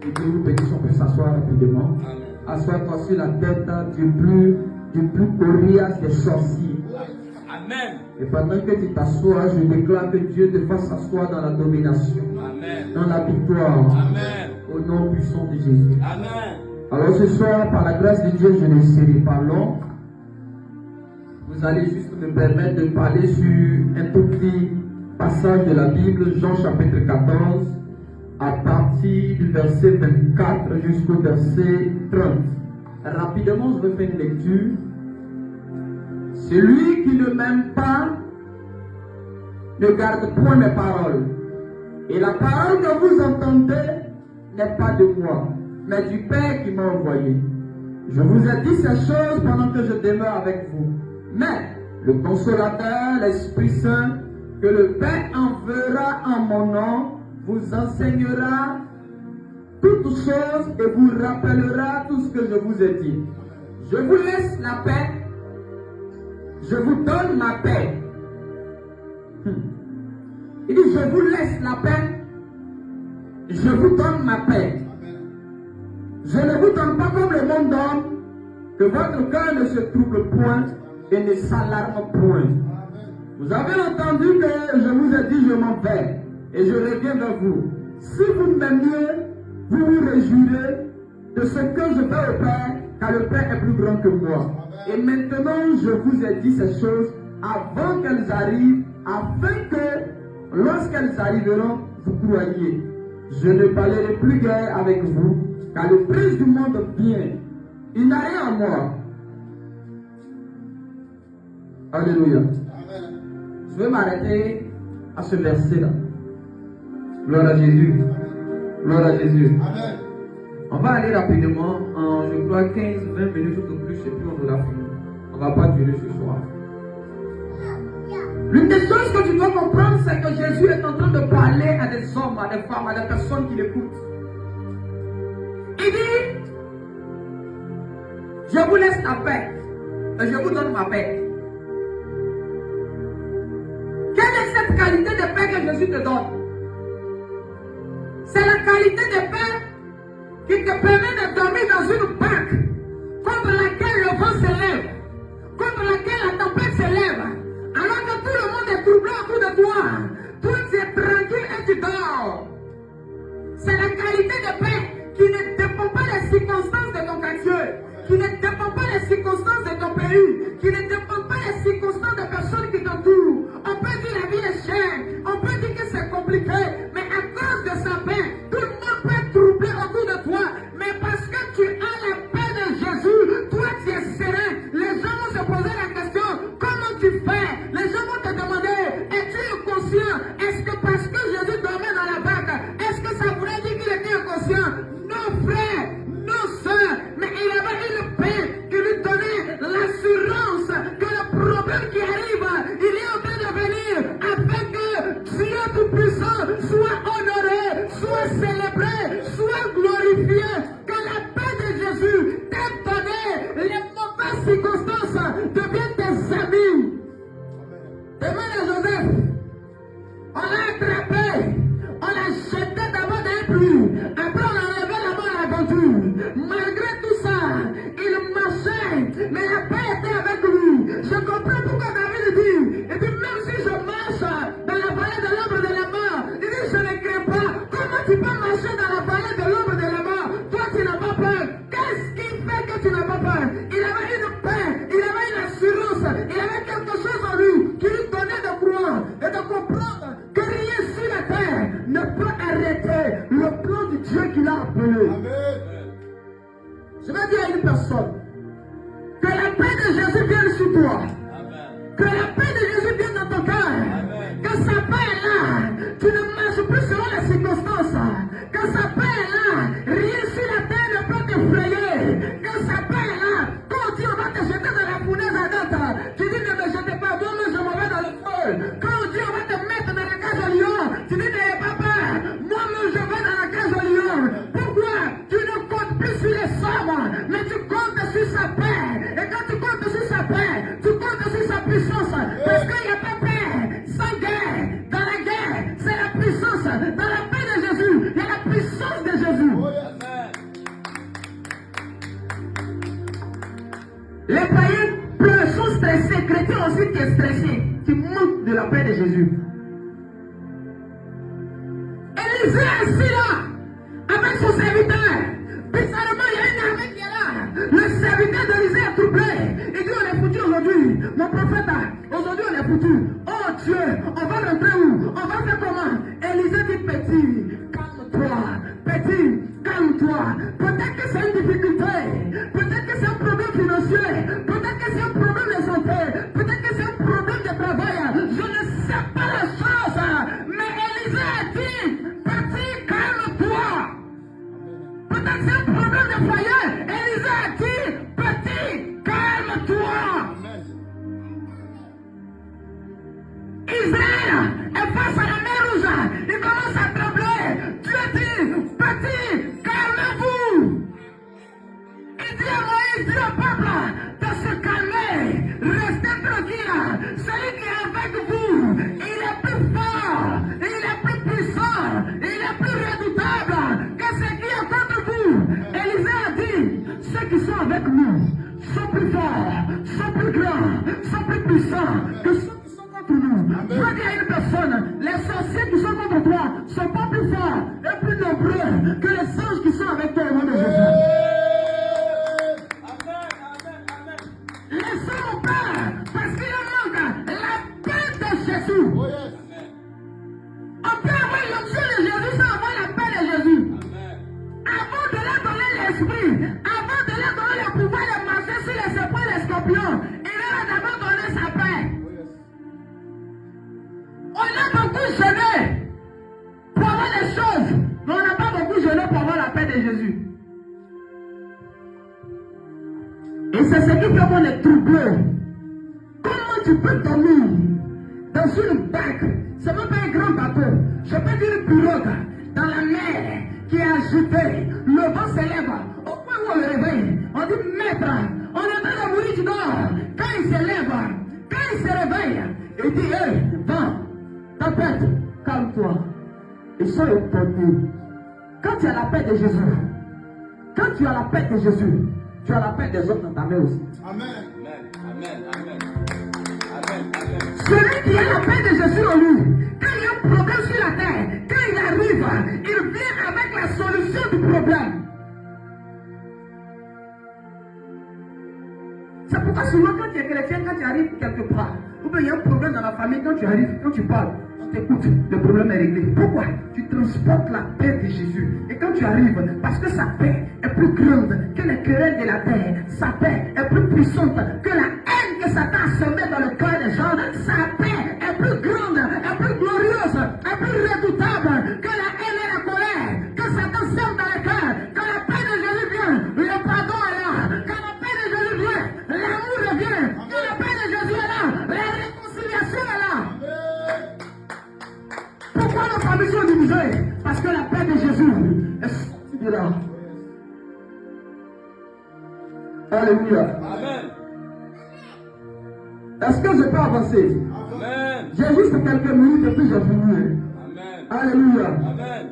Et Dieu vous bénisse, on peut s'asseoir rapidement. Assois-toi sur la tête du plus coriace des sorciers. Amen. Et pendant que tu t'assois, je déclare que Dieu te fasse s'asseoir dans la domination, Amen. dans la victoire, Amen. au nom puissant de Jésus. Amen. Alors ce soir, par la grâce de Dieu, je ne serai pas long. Vous allez juste me permettre de parler sur un tout petit passage de la Bible, Jean chapitre 14, à partir du verset 24 jusqu'au verset 30. Rapidement, je vais faire une lecture. Celui qui ne m'aime pas ne garde point mes paroles. Et la parole que vous entendez n'est pas de moi, mais du Père qui m'a envoyé. Je vous ai dit ces choses pendant que je demeure avec vous. Mais le Consolateur, l'Esprit Saint, que le Père enverra en mon nom, vous enseignera toutes choses et vous rappellera tout ce que je vous ai dit. Je vous laisse la paix. Je vous donne ma paix. Il dit, je vous laisse la paix. Je vous donne ma paix. Je ne vous donne pas comme le monde donne, que votre cœur ne se trouble point et ne s'alarme point. Vous avez entendu que je vous ai dit, je m'en vais et je reviens vers vous. Si vous m'aimiez, vous vous réjouirez de ce que je fais au Père, car le Père est plus grand que moi. Et maintenant, je vous ai dit ces choses avant qu'elles arrivent, afin que, lorsqu'elles arriveront, vous croyiez. Je ne parlerai plus guère avec vous, car le prince du monde vient. Il n'a rien à moi. Alléluia. Je vais m'arrêter à ce verset-là. Gloire à Jésus. Gloire à Jésus. Amen. On va aller rapidement en, je crois, 15-20 minutes ou plus, et puis on aura fini. On ne va pas durer ce soir. L'une des choses que tu dois comprendre, c'est que Jésus est en train de parler à des hommes, à des femmes, à des personnes qui l'écoutent. Il dit, je vous laisse la paix et je vous donne ma paix. Quelle est cette qualité de paix que Jésus te donne? C'est la qualité de paix qui te permet de dormir dans une barque contre laquelle le vent s'élève, contre laquelle la tempête s'élève, alors que tout le monde est troublé autour de toi. Toi, tu es tranquille et tu dors. C'est la qualité de paix qui ne dépend pas des circonstances de ton quartier, qui ne dépend pas des circonstances de ton pays, qui ne dépend pas des circonstances de personnes qui t'entourent. On peut dire la vie est chère, on peut dire que c'est compliqué, mais à cause de sa paix, tout le monde peut être troublé autour de toi. Mais parce que tu as la paix de Jésus, toi tu es serein. Les gens vont se poser la question, comment tu fais? Les gens vont te demander, es-tu inconscient? Est-ce que parce que Jésus dormait dans la barque, est-ce que ça voulait dire qu'il était inconscient? Non frère, non sœur, mais il avait une paix qui lui donnait l'assurance que le problème qui arrive, il est en train de venir afin que Dieu Tout-Puissant soit honoré, soit célébré, soit glorifié. Que la paix de Jésus t'ait donné, les mauvaises circonstances deviennent tes amis. Demain de Joseph, on l'a attrapé, on l'a jeté d'abord dans un puits, après on l'a enlevé là-bas à l'aventure. Malgré tout ça, il marchait, mais la paix était avec lui. Je comprends pourquoi David dit, et puis même si je marche dans la vallée de l'ombre de la mort, il dit je ne crains pas. Comment tu peux marcher dans la vallée de l'ombre de la mort? Toi tu n'as pas peur. Qu'est-ce qui fait que tu n'as pas peur? Il avait une paix, il avait une assurance, il avait quelque chose en lui qui lui donnait de croire et de comprendre que rien sur la terre ne peut arrêter le plan du Dieu qui l'a appelé. Amen. Je vais dire à une personne que la paix de Jésus vienne sur toi. Amen. Que la paix de Jésus vienne dans ton cœur. Amen. Que sa paix est là. Tu ne marches plus selon les circonstances. Que sa paix est là. Rien sur la terre ne peut t'effrayer. Que sa paix est là. Quand Dieu va te jeter dans la fournaise ardente, tu dis ne me jetez pas, moi je m'en vais dans le feu. Quand Dieu va te mettre dans la cage au lion, tu dis n'ayez pas peur, moi-même je vais dans la cage au lion. Pourquoi? Tu ne comptes plus sur les sommes, mais tu comptes sur sa paix. Et quand tu comptes sur sa paix, tu comptes sur sa puissance. Parce qu'il n'y a pas paix sans guerre. Dans la guerre, c'est la puissance. Dans la paix de Jésus, il y a la puissance de Jésus. les païens pleurent, sont stressés. Chrétiens aussi qui est stressé. Qui manque de la paix de Jésus. Élisée est assis là, avec son serviteur. Bizarrement, il y a une armée qui est là. Le serviteur d'Élisée est troublé. Il dit, on est foutu aujourd'hui. Mon prophète, aujourd'hui on est foutu. Oh Dieu, on va rentrer où? On va faire comment? Élisée dit, petit, calme-toi. Petit, calme-toi. Peut-être que c'est une difficulté. Peut-être que c'est un problème financier. Peut-être que c'est un problème de santé. Peut-être que c'est un problème de travail. Je ne sais pas la chose. Mais Élisée a dit, petit, calme-toi. Peut-être que c'est un problème de foyer. Élisée a dit, petit, calme-toi. Israël est face à la mer rouge. Il commence à trembler. Dieu dit, petit, calmez-vous. Il dit à Moïse, dit au peuple de se calmer. Restez tranquille. Celui qui est avec vous, il est plus fort, il est plus puissant, il est plus redoutable que ce qui est contre vous. Élisée a dit, ceux qui sont avec nous sont plus forts, sont plus grands, sont plus puissants que ceux qui sont contre nous. Je veux dire à une personne, les sorciers qui sont contre toi ne sont pas plus forts et plus nombreux que les anges qui sont avec toi au nom de Jésus. Les hommes ont peur parce qu'il leur manque la paix de Jésus. On peut avoir l'onction de Jésus sans avoir la paix de Jésus. Avant de leur donner l'esprit, avant de leur donner le pouvoir de marcher sur les serpents et les scorpions, il leur a d'abord donné sa paix. On a beaucoup jeûné pour avoir des choses, mais on n'a pas beaucoup jeûné pour avoir la paix de Jésus. Et c'est ce qui fait qu'on est troublé. Comment tu peux dormir dans une barque? Ce n'est même pas un grand bateau. Je peux dire une pirogue dans la mer qui est agitée. Le vent s'élève. Au point où on le réveille, on dit maître, on est en train de mourir du nord. Quand il s'élève, quand il se réveille, il dit hé, vent, tempête, calme-toi. Ils sont étonnés. Quand tu as la paix de Jésus, quand tu as la paix de Jésus, tu as la paix des autres dans ta main aussi. Amen. Amen. Amen. Amen. Amen. Celui qui a la paix de Jésus en lui, quand il y a un problème sur la terre, quand il arrive, il vient avec la solution du problème. C'est pourquoi souvent quand tu es chrétien, quand tu arrives quelque part, ou bien il y a un problème dans la famille, quand tu arrives, quand tu parles, on t'écoute, le problème est réglé. Pourquoi? Tu transportes la paix de Jésus. Et quand tu arrives, parce que sa paix est plus grande que les querelles de la terre, sa paix est plus puissante que la haine que Satan a semée dans le cœur des gens, sa paix est plus grande, est plus glorieuse, est plus redoutable que la haine et la colère que Satan sème dans le cœur. Quand la paix de Jésus vient, le pardon est là. Quand la paix de Jésus vient, l'amour revient. Quand la paix de Jésus est là, la réconciliation est là. Pourquoi nos familles sont divisées? Parce que la paix de Jésus est sortie de là. Alléluia. Amen. Est-ce que je peux avancer? Amen. J'ai juste quelques minutes et puis j'ai fini. Amen. Alléluia. Amen.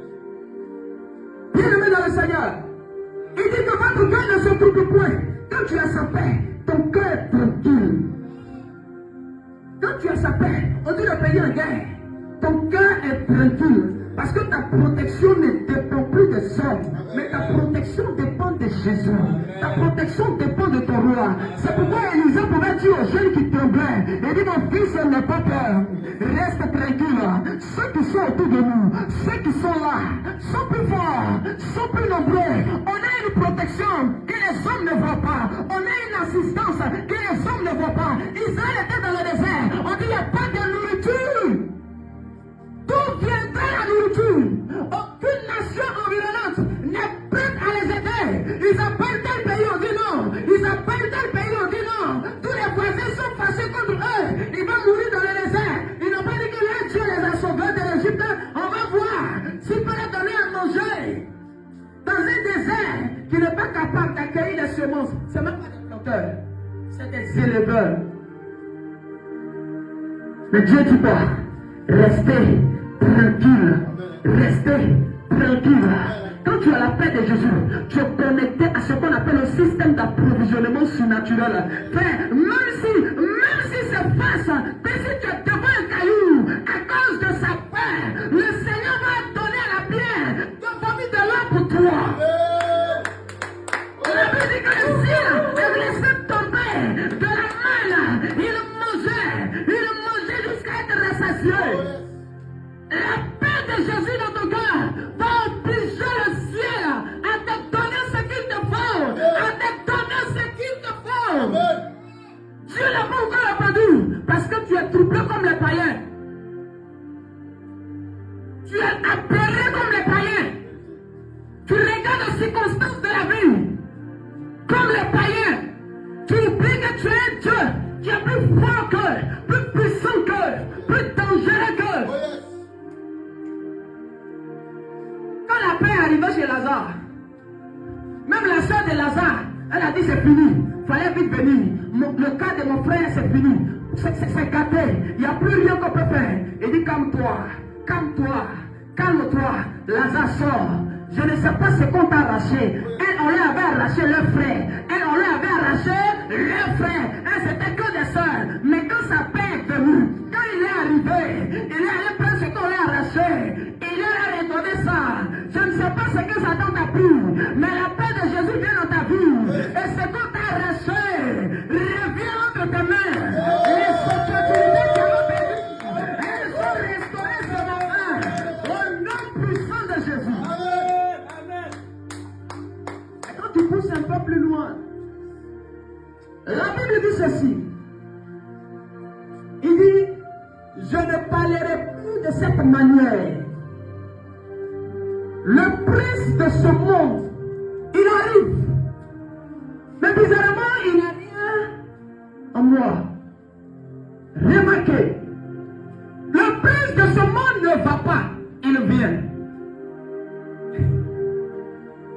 Bien-aimé dans le Seigneur, il dit que votre cœur ne se trouble point. Quand tu as sa paix, ton cœur est tranquille. Quand tu as sa paix, on dit le pays en guerre. Ton cœur est tranquille. Parce que ta protection ne dépend plus des hommes, mais ta protection dépend de Jésus. Ta protection dépend de ton roi. C'est pourquoi Élisée pouvait dire aux jeunes qui tremblaient, il dit mon fils n'a pas peur, reste tranquille. Ceux qui sont autour de nous, ceux qui sont là, sont plus forts, sont plus nombreux. On a une protection que les hommes ne voient pas. On a une assistance que les hommes ne voient pas. Israël était dans le désert. On dit il n'y a pas de nourriture. D'où viendra la nourriture? Aucune nation environnante n'est prête à les aider. Ils appellent tel pays, on dit non. Ils appellent tel pays, on dit non. Tous les voisins sont fâchés contre eux. Ils vont mourir dans le désert. Ils n'ont pas dit que leur Dieu les a sauvés de l'Égypte. On va voir s'il peut les donner à manger. Dans un désert qui n'est pas capable d'accueillir les semences. Ce n'est même pas des planteurs. C'est des éleveurs. Mais Dieu dit quoi? Restez tranquille, restez tranquille. Quand tu as la paix de Jésus, tu es connecté à ce qu'on appelle le système d'approvisionnement surnaturel. Frère, même si c'est face, que si tu es devant un caillou, à cause de sa paix, le Seigneur va donner à la pierre de vomir de l'eau pour toi. La Bible dit que le ciel laissait tomber de la manne. Il mangeait jusqu'à être rassasié. La paix de Jésus dans ton cœur va obliger le ciel à te donner ce qu'il te faut. À te donner ce qu'il te faut. Dieu n'a pas encore applaudi parce que tu es troublé comme les païens. Tu es apeuré comme les païens. Tu regardes les circonstances de la vie comme les païens. Tu oublies que tu es un Dieu qui est plus fort qu'eux, plus puissant qu'eux, plus dangereux qu'eux. Quand la paix est arrivée chez Lazare, même la soeur de Lazare, elle a dit c'est fini, il fallait vite venir. Le cas de mon frère c'est fini, c'est gâté, il n'y a plus rien qu'on peut faire. Il dit calme-toi, calme-toi, calme-toi. Lazare sort. Je ne sais pas ce qu'on t'a arraché. Elle, on lui avait arraché le frère. Elle, on lui avait arraché le frère. Elle, c'était que des soeurs. Mais quand sa paix est venue, quand il est arrivé, il est allé prendre ce qu'on lui a arraché. Il lui a redonné ça. Je ne sais pas ce que Satan t'a pris. Mais la paix de Jésus vient dans ta vie. Et ce qu'on t'a arraché revient entre tes mains. Les opportunités qui ont perdu, elles sont restaurées ce matin. Au nom puissant de Jésus. Tu pousses un peu plus loin. La Bible dit ceci. Il dit, je ne parlerai plus de cette manière. Le prince de ce monde, il arrive. Mais bizarrement, il n'a rien en moi. Remarquez, le prince de ce monde ne va pas, il vient.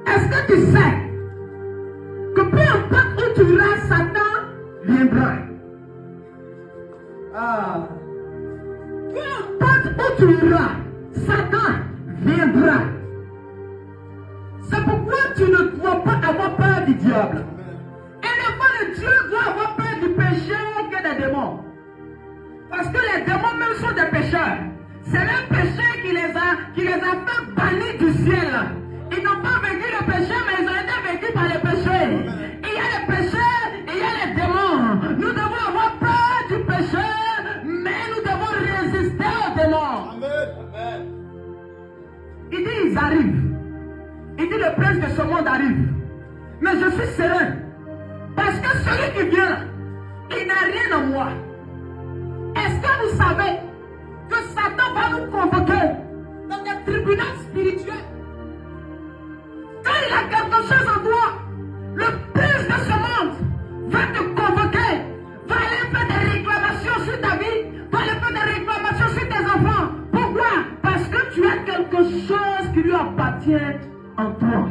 Est-ce que tu sais que peu importe où tu iras, Satan viendra. Peu importe où tu iras, Satan viendra. C'est pourquoi tu ne dois pas avoir peur du diable. Et le pas de Dieu doit avoir peur du péché que des démons. Parce que les démons même sont des pécheurs. C'est le péché qui les a fait bannir du ciel. Ils n'ont pas vécu le péché, mais ils ont été vécus par les péchés. Il y a les péchés, il y a les démons. Nous devons avoir peur du péché, mais nous devons résister aux démons. Amen. Il dit, ils arrivent. Il dit, le prince de ce monde arrive. Mais je suis serein. Parce que celui qui vient là, il n'a rien en moi. Est-ce que vous savez que Satan va nous convoquer dans des tribunaux spirituels? Quand il a quelque chose en toi, le prince de ce monde va te convoquer, va aller faire des réclamations sur ta vie, va aller faire des réclamations sur tes enfants. Pourquoi? Parce que tu as quelque chose qui lui appartient en toi.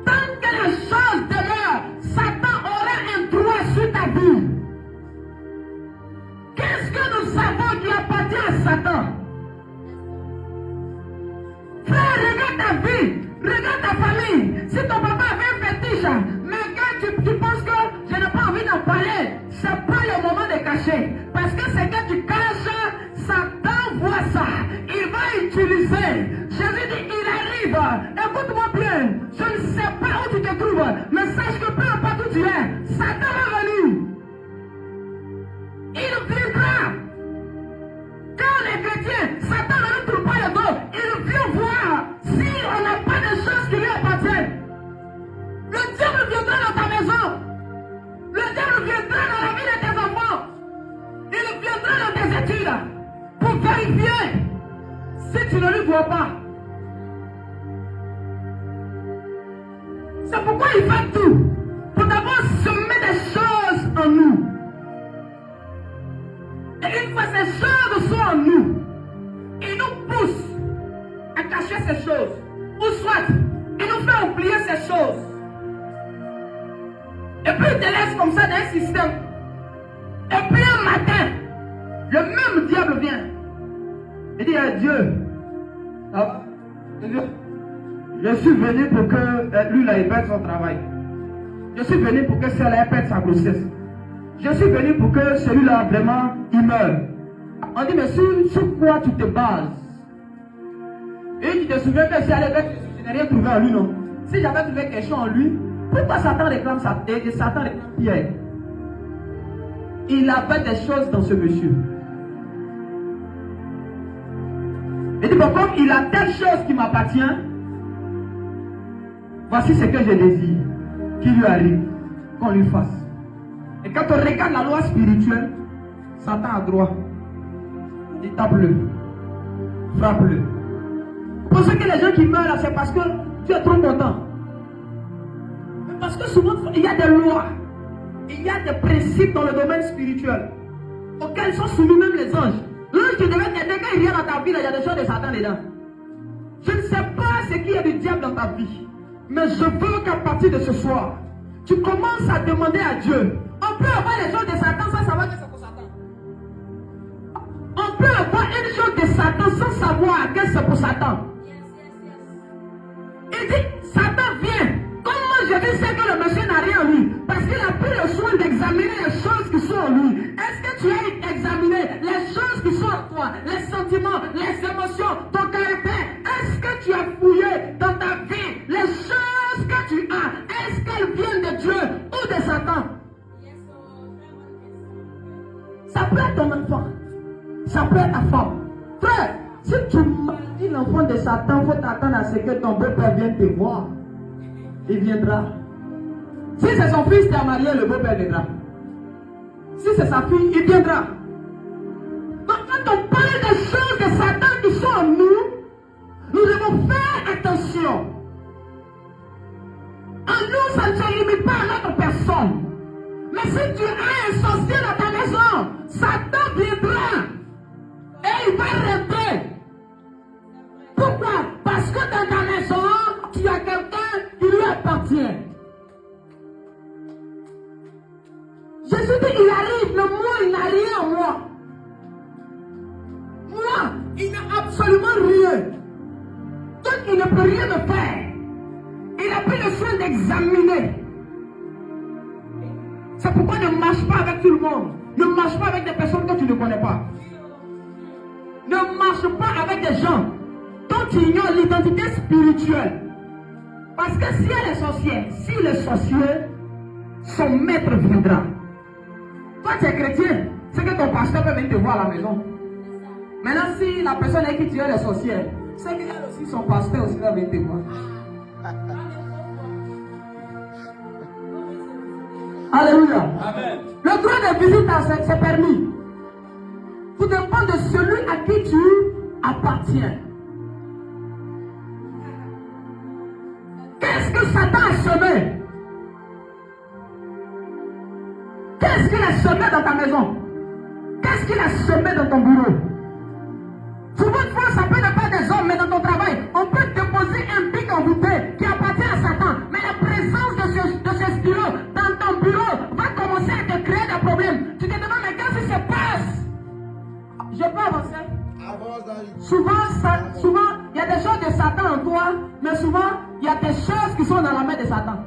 Tant que la chose demeure, Satan aura un droit sur ta vie. Qu'est-ce que nous savons qui appartient à Satan? Frère, regarde ta vie, regarde ta famille. Si ton papa avait un fétiche, mais quand tu penses que je n'ai pas envie d'en parler, c'est pas le moment de cacher. Parce que c'est que tu caches, Satan voit ça. Il va utiliser. Jésus dit, il arrive. Écoute-moi bien. Je ne sais pas où tu te trouves, mais sache que peu importe où tu es, Satan va venir. Il viendra. Quand les chrétiens, Satan ne nous trouve pas le dos, il vient voir si on n'a pas de choses qui lui appartiennent. Le diable viendra dans ta maison. Le diable viendra dans la vie de tes enfants. Il viendra dans tes études pour vérifier si tu ne lui dois pas. C'est pourquoi il fait tout pour d'abord semer des choses en nous. Et une fois ces choses sont en nous, il nous pousse à cacher ces choses. Ou soit, il nous fait oublier ces choses. Et puis il te laisse comme ça dans un système. Et puis un matin, le même diable vient. Il dit à Dieu, Je suis venu pour que lui, là, il perde son travail. Je suis venu pour que celle-là perde sa grossesse. Je suis venu pour que celui-là, vraiment, il meure. On dit, mais sur quoi tu te bases? Et tu te souviens que si elle avait, je n'ai rien trouvé en lui, non? Si j'avais trouvé quelque chose en lui, pourquoi Satan réclame Pierre? Il avait des choses dans ce monsieur. Il dit, bon, comme il a telle chose qui m'appartient, voici ce que je désire, qu'il lui arrive, qu'on lui fasse. Et quand on regarde la loi spirituelle, Satan a droit. Il tape-le, frappe-le. Vous pensez que les gens qui meurent là, c'est parce que tu es trop content. Mais parce que souvent, il y a des lois, il y a des principes dans le domaine spirituel auxquels sont soumis même les anges. L'ange qui devait t'aider quand il vient dans ta vie, là, il y a des choses de Satan dedans. Je ne sais pas ce qu'il y a du diable dans ta vie, mais je veux qu'à partir de ce soir, tu commences à demander à Dieu. On peut avoir les choses de Satan sans savoir que c'est pour Satan. On peut avoir une chose de Satan sans savoir que c'est pour Satan. Il dit, Satan vient. Comment je vais sais que le monsieur n'a rien en lui? Parce qu'il a pris le soin d'examiner les choses qui sont en lui. Est-ce que tu as examiné les choses qui sont en toi? Les sentiments, les émotions, ton caractère? Est-ce que tu as fouillé dans ta vie les choses que tu as? Est-ce qu'elles viennent de Dieu ou de Satan? Ça peut être ton enfant. Ça peut être ta femme. Frère, si tu maries l'enfant de Satan, il faut t'attendre à ce que ton beau-père vienne te voir. Il viendra. Si c'est son fils qui a marié, le beau-père viendra. Si c'est sa fille, il viendra. Donc quand on parle des choses de Satan qui sont en nous, nous devons faire attention. En nous, ça ne se limite pas à notre personne. Mais si tu as un sorcier dans ta maison, Satan viendra. Et il va rentrer. Pourquoi? Parce que dans ta maison, tu as quelqu'un qui lui appartient. Jésus dit, il arrive, mais moi, il n'a rien en moi. Moi, il n'a absolument rien. Donc, il ne peut rien me faire. Il a pris le soin d'examiner. C'est pourquoi ne marche pas avec tout le monde. Ne marche pas avec des personnes que tu ne connais pas. Ne marche pas avec des gens dont tu ignores l'identité spirituelle. Parce que si elle est sorcière, si le sorcier, son maître viendra. Toi tu es chrétien, c'est que ton pasteur peut venir te voir à la maison. Maintenant si la personne avec qui tu es est sorcière, c'est qu'elle aussi, son pasteur aussi va venir te voir. Alléluia. Amen. Le droit de visite, c'est permis. Tout dépend de celui à qui tu appartiens. Qu'est-ce que Satan a semé? Qu'est-ce qu'il a semé dans ta maison? Qu'est-ce qu'il a semé dans ton bureau? Souvent, ça peut ne pas des hommes, mais dans ton travail, on peut déposer un pic en bouteille qui appartient à Satan. Mais la présence de ce stylo dans ton bureau va commencer à te créer des problèmes. Tu te demandes, mais qu'est-ce qui se passe? Je peux avancer? Souvent, il y a des choses de Satan en toi, mais souvent, il y a des choses qui sont dans la main de Satan.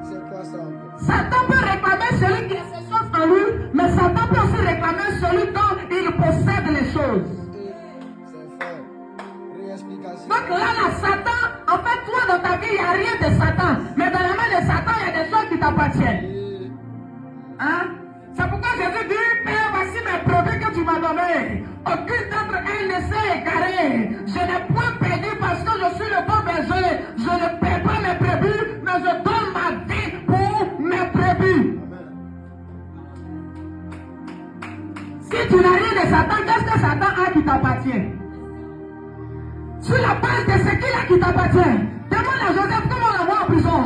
C'est quoi ça? Satan peut réclamer celui qui a ces choses en lui, mais Satan peut aussi réclamer celui dont il possède les choses. C'est fort. Réexplication. Donc là, Satan, en fait, toi dans ta vie, il n'y a rien de Satan. Mais dans la main de Satan, il y a des choses qui t'appartiennent. Hein? C'est pourquoi Jésus dit, Père, voici mes brebis que tu m'as données. Aucune d'entre elles ne s'est égarée. Je n'ai point perdu parce que je suis le bon berger. Je ne perds pas mes brebis, mais je donne ma vie pour mes brebis. Si tu n'as rien de Satan, qu'est-ce que Satan a qui t'appartient? Sur la base de ce qu'il a qui t'appartient, demande à Joseph comment on l'envoie en prison.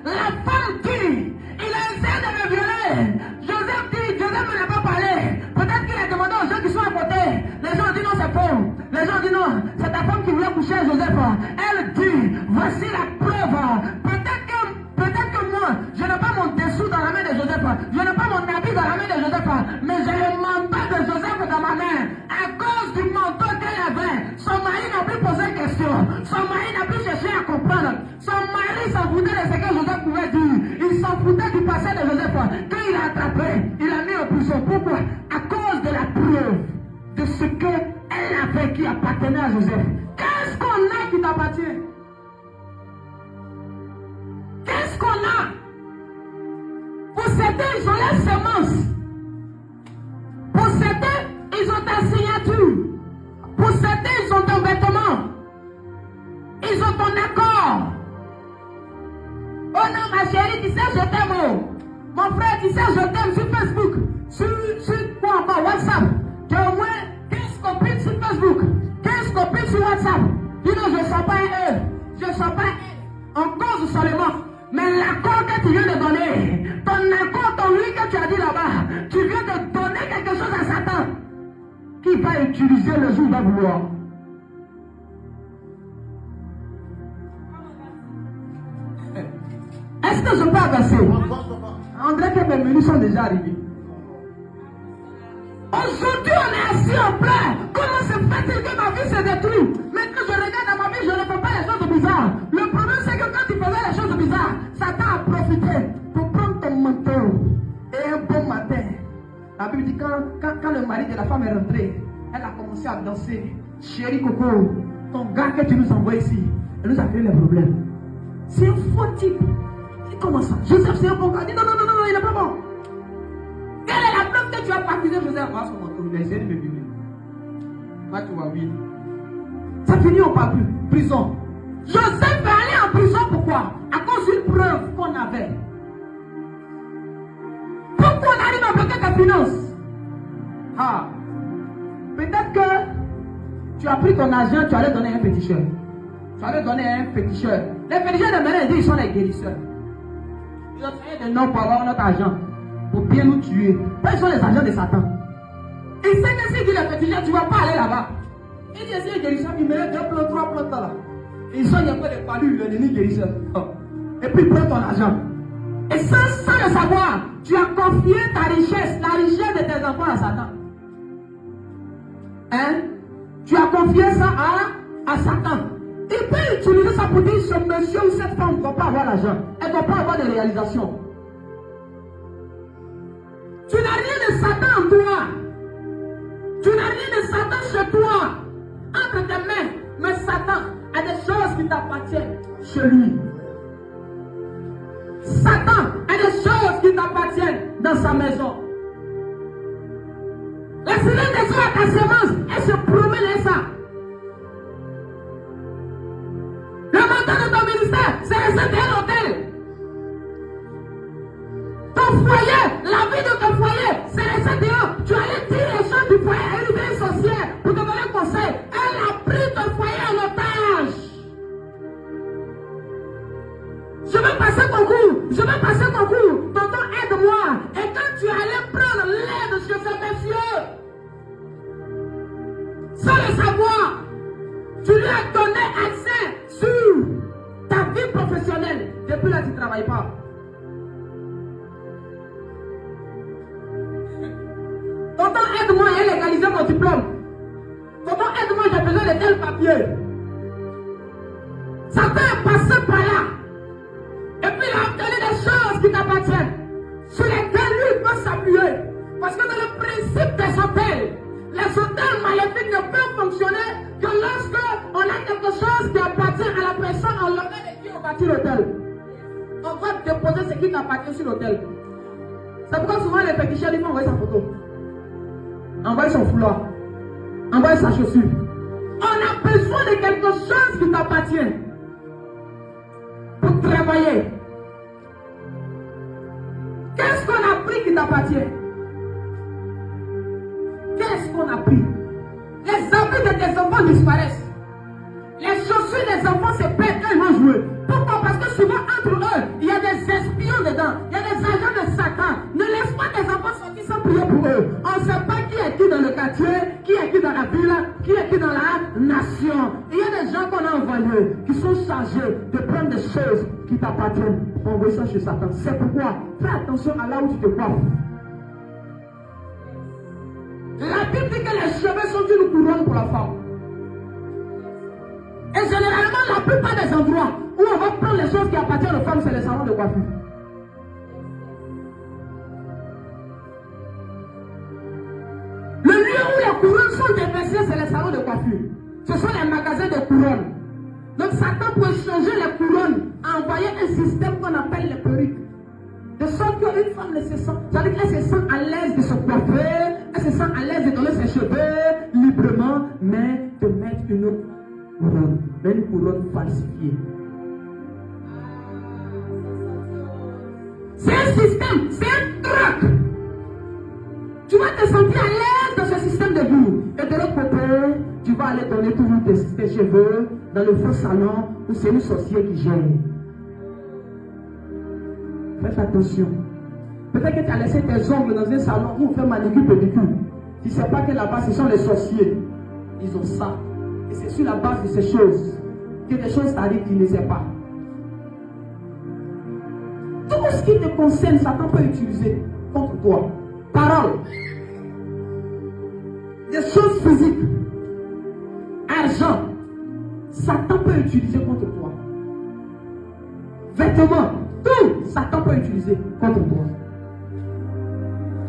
La femme dit, il a essayé de me violer. Joseph dit, Joseph ne l'a pas parlé. Peut-être qu'il a demandé aux gens qui sont à côté. Les gens ont dit non, c'est faux. Les gens ont dit non, c'est ta femme qui voulait coucher à Joseph. Elle dit, voici la preuve. Peut-être que moi, je n'ai pas mon dessous dans la main de Joseph. Je n'ai pas mon habit dans la main de Joseph. Mais j'ai le manteau de Joseph dans ma main. À cause du manteau qu'elle avait, son mari n'a plus posé question. Son mari n'a plus il s'en foutait de ce que Joseph pouvait dire. Il s'en foutait du passé de Joseph. Quand il a attrapé, il l'a mis en prison. Pourquoi? À cause de la preuve de ce qu'elle avait qui appartenait à Joseph. Qu'est-ce qu'on a qui t'appartient? Qu'est-ce qu'on a? Pour certains, ils ont la semence. Pour certains, ils ont ta signature. Pour certains, ils ont ton vêtement. Ils ont ton accord. Oh non, ma chérie, tu sais, je t'aime. Oh. Mon frère, tu sais, je t'aime sur Facebook. Sur quoi encore? WhatsApp. Tu as au moins 15 copines sur Facebook. 15 copines sur WhatsApp. Dis non, je ne sens pas un eux. Je ne sens pas un. En cause seulement. Mais l'accord que tu viens de donner, ton accord, ton lui que tu as dit là-bas, tu viens de donner quelque chose à Satan qui va utiliser le jour où il va vouloir. Est-ce que je peux avancer? On dirait que mes menus sont déjà arrivés. Aujourd'hui, on est assis en plein. Comment se fait-il que ma vie se détruit? Maintenant, je regarde dans ma vie, je ne fais pas les choses bizarres. Le problème, c'est que quand tu faisais les choses bizarres, Satan a profité pour prendre ton manteau. Et un bon matin, la Bible dit quand le mari de la femme est rentré, elle a commencé à danser. Chérie Coco, ton gars que tu nous envoies ici, elle nous a créé les problèmes. C'est un faux type. Comment ça? Joseph, c'est un bon gars. Il dit non, il n'est pas bon. Quelle est la preuve que tu as baptisé Joseph? Moi, son manteau, il a essayé de me violer. Moi, tu vois, oui. Ça finit, on parle plus. Prison. Joseph va aller en prison, pourquoi? À cause d'une preuve qu'on avait. Pourquoi on arrive à bloquer ta finance? Ah. Peut-être que tu as pris ton argent, tu allais donner à un féticheur. Tu allais donner à un féticheur. Les féticheurs de maintenant, ils sont les guérisseurs. Ils ont fait des noms pour avoir notre argent. Pour bien nous tuer. Ils sont les agents de Satan. Il sait que si il dit le féticheur, tu ne vas pas aller là-bas. Il dit si les guérisseurs, il met 2 plans, 3 plans là. Ils sont un peu des palus, l'ennemi guérisseur. Et puis il prend ton argent. Et sans le savoir, tu as confié ta richesse, la richesse de tes enfants à Satan. Hein? Tu as confié ça à Satan. Il peut utiliser ça pour dire ce monsieur ou cette femme ne doit pas avoir l'argent. Elle ne doit pas avoir de réalisation. Tu n'as rien de Satan en toi. Tu n'as rien de Satan chez toi. Entre tes mains. Mais Satan a des choses qui t'appartiennent chez lui. Satan a des choses qui t'appartiennent dans sa maison. La semaine des eaux à ta semence, elle se promène et ça. Le montant de ton ministère, c'est recevoir un hôtel. Ton foyer, la vie de ton foyer, c'est rester dehors. Tu allais dire les choses du foyer à une vieille sorcière pour te donner conseil. Elle a pris ton foyer en otage. Je vais passer concours. Tonton, aide-moi. Et quand tu allais prendre l'aide chez ce monsieur, sans le savoir, tu lui as donné accès sur ta vie professionnelle. Depuis là, tu ne travailles pas. Tonton, aide-moi à légaliser mon diplôme. Tonton, aide-moi, j'ai besoin de tel papier. Satan est passé par là. Et puis il a obtenu des choses qui t'appartiennent, sur lesquelles lui peut s'appuyer. Parce que dans le principe des hôtels, les hôtels maléfiques ne peuvent fonctionner que lorsque on a quelque chose qui appartient à la personne en l'honneur de qui on bâtit l'hôtel. On va déposer ce qui t'appartient sur l'hôtel. C'est pourquoi souvent les féticheurs ils font envoyer sa photo, envoyer son foulard, envoyer sa chaussure. On a besoin de quelque chose qui t'appartient pour travailler. Qu'est-ce qu'on a pris qui t'appartient? Qu'est-ce qu'on a pris? Les habits de tes enfants disparaissent. Les chaussures des enfants se perdent quand ils vont jouer. Pourquoi? Parce que souvent entre eux, il y a des espions dedans. Il y a des agents de Satan. Ne laisse pas tes enfants sortir sans prier pour eux. On ne sait pas qui est qui dans le quartier, qui est qui dans la ville, qui est qui dans la nation. Il y a des gens qu'on a envoyés qui sont chargés de prendre des choses qui t'appartiennent pour envoyer ça chez Satan. C'est pourquoi fais attention à là où tu te coiffes. La Bible dit que les cheveux sont une couronne pour la femme. Et généralement, la plupart des endroits où on va prendre les choses qui appartiennent aux femmes, c'est les salons de coiffure. Le lieu où les couronnes sont déversées, c'est les salons de coiffure. Ce sont les magasins de couronnes. Donc Satan, pour changer les couronnes, a envoyé un système qu'on appelle les perruques. De sorte qu'une femme ne se sent, c'est-à-dire qu'elle se sent à l'aise de se coiffer, elle se sent à l'aise de donner ses cheveux librement, mais de mettre une autre couronne, mais une couronne falsifiée. C'est un système, c'est un truc. Tu vas te sentir à l'aise dans ce système de vie. Et de l'autre côté, tu vas aller donner toujours tes cheveux dans le faux salon où c'est une sorcière qui gêne. Faites attention. Peut-être que tu as laissé tes ongles dans un salon où on fait manicure pédicure. Tu ne sais pas que là-bas ce sont les sorciers. Ils ont ça. Et c'est sur la base de ces choses que des choses t'arrivent que tu ne sais pas. Tout ce qui te concerne, Satan peut utiliser contre toi. Parole. Des choses physiques. Argent. Satan peut utiliser contre toi. Vêtements. Tout, Satan peut utiliser contre toi.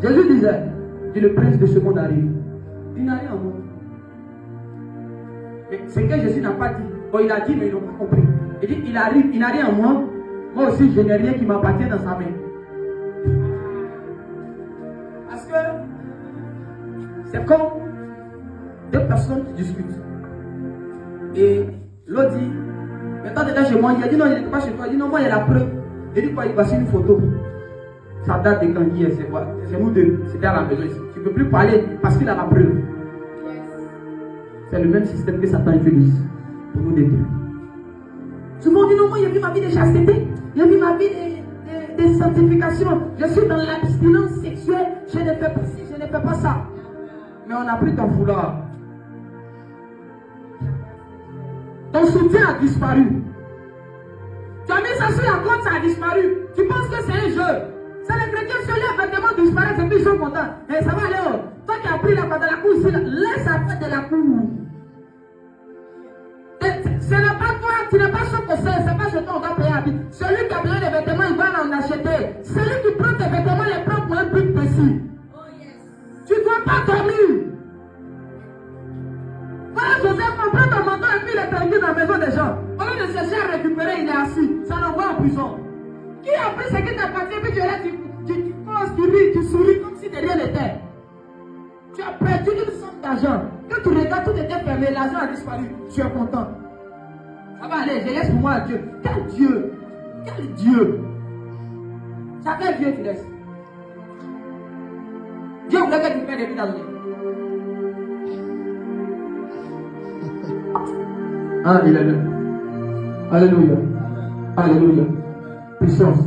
Jésus disait, que le prince de ce monde arrive. Il n'a rien en moi. Mais c'est que Jésus n'a pas dit. Bon, il a dit, mais ils n'ont pas compris. Il dit, il arrive, il n'a rien en moi. Moi aussi, je n'ai rien qui m'appartient dans sa main. Parce que c'est comme deux personnes qui discutent. Et l'autre dit, mais toi, tu étais chez moi. Il a dit, non, il n'était pas chez toi. Il dit, non, moi, il y a la preuve. Il dit quoi? Il passe une photo. Ça date de quand hier, c'est quoi? C'est nous deux. C'était à la maison ici. Tu ne peux plus parler parce qu'il a la preuve. C'est le même système que Satan utilise pour nous détruire. Souvent on dit non, moi j'ai vu ma vie de chasteté, j'ai vu ma vie de sanctification. Je suis dans l'abstinence sexuelle, je ne fais pas ci, je ne fais pas ça. Mais on a pris ton foulard. Ton soutien a disparu. Tu as mis ça sur la compte, ça a disparu. Tu penses que c'est un jeu. C'est les chrétiens, si les vêtements disparaissent et puis ils sont contents. Et ça va aller où? Toi qui as pris la de la cour ici, laisse la fête de la cour. Ce n'est pas toi, tu n'es pas sûr que c'est pas chez toi, on va payer à vie. Celui qui a besoin des vêtements, il va en acheter. Celui qui prend tes vêtements, les prend pour un but précis. Tu ne dois pas dormir. Voilà Joseph, on prend ton manteau et puis il est perdu dans la maison des gens. Au lieu de chercher à récupérer, il est assis. Ça l'envoie en prison. Qui a pris ce qui t'appartient, puis tu restes, tu causes, tu ris, tu souris comme si de rien n'était. Tu as perdu une somme d'argent. Quand tu regardes, tout était fermé, l'argent a disparu. Tu es content. Ça va aller, je laisse pour moi Dieu. Quel Dieu? Quel Dieu? C'est quel Dieu tu laisses? Dieu voulait que tu fasses des vies dans le vie. Alléluia. Alléluia. Alléluia. Puissance.